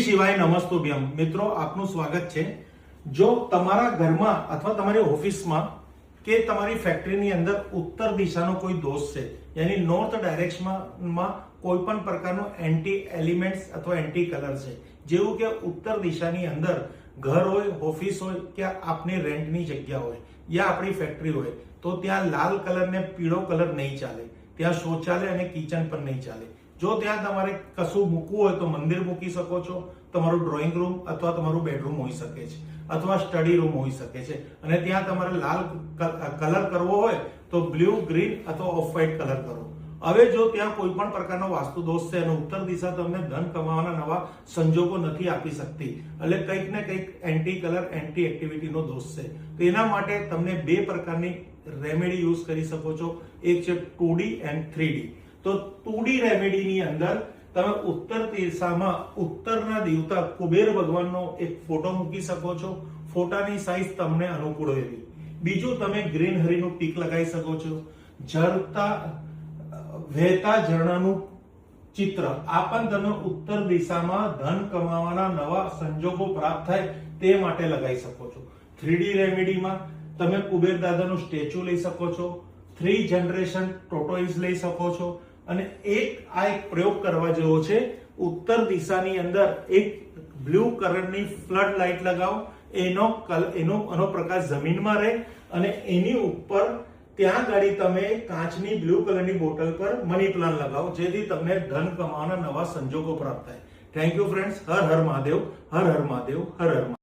શિવાય નમસ્તુભ્યમ મિત્રો, આપનું સ્વાગત છે। જો તમારા ઘરમાં અથવા તમારી ઓફિસમાં કે તમારી ફેક્ટરીની અંદર ઉત્તર દિશાનો કોઈ દોષ છે, યાની નોર્થ ડાયરેક્શનમાં કોઈ પણ પ્રકારનો એન્ટી એલિમેન્ટ્સ અથવા એન્ટી કલર છે, જેવું કે ઉત્તર દિશાની અંદર ઘર હોય, ઓફિસ હોય કે આપની રેન્ટની જગ્યા હોય યા આપણી ફેક્ટરી હોય, તો ત્યાં લાલ કલર ને પીળો કલર નહીં ચાલે। ત્યાં શૌચાલય અને કિચન પણ નહીં ચાલે। જો ત્યાં તમારે કશું મૂકવું હોય તો મંદિર મૂકી શકો છો, તમારું ડ્રોઈંગ રૂમ અથવા તમારું બેડરૂમ હોઈ શકે છે, અથવા સ્ટડી રૂમ હોઈ શકે છે। અને ત્યાં તમારે લાલ કલર કરવો હોય તો બ્લુ, ગ્રીન અથવા ઓફ વ્હાઇટ કલર કરો। હવે જો ત્યાં કોઈ પણ પ્રકારનો વાસ્તુ દોષ છે અને ઉત્તર દિશા તમને ધન કમાવાના નવા સંજોગો નથી આપી શકતી, એટલે કંઈક ને કંઈક એન્ટી કલર, એન્ટી એક્ટિવિટીનો દોષ છે, તો એના માટે તમને બે પ્રકારની રેમેડી યુઝ કરી શકો છો। એક છે 2D એન્ડ 3D। તો 2D રેમેડીની અંદર તમે ઉત્તર દિશામાં ઉત્તરના દેવતા કુબેર ભગવાનનો એક ફોટો મૂકી શકો છો, ફોટાની સાઈઝ તમને અનુકૂળ હોય એવી। બીજું તમે ગ્રીનહરીનું ટીક લગાવી શકો છો। વહેતા ઝરણાનું ચિત્ર આ પણ તમે ઉત્તર દિશામાં ધન કમાવાના નવા સંજોગો પ્રાપ્ત થાય તે માટે લગાવી શકો છો। 3D રેમેડીમાં તમે કુબેર દાદાનું સ્ટેચ્યુ લઈ શકો છો, 3 જનરેશન ટોટોઇઝ લઈ શકો છો, અને આ એક પ્રયોગ કરવા જેવો છે। ઉત્તર દિશાની અંદર એક બ્લુ કલરની ફ્લડ લાઇટ લગાવો, એનો પ્રકાશ જમીનમાં રહે અને એની ઉપર ત્યાં ગાડી તમે કાચની બ્લુ કલરની બોટલ પર મની પ્લાન્ટ લગાવો, જેથી તમને ધન કમાવાના નવા સંજોગો પ્રાપ્ત થાય। Thank you friends. Har Har Mahadev, Har Har Mahadev, Har Har Mahadev.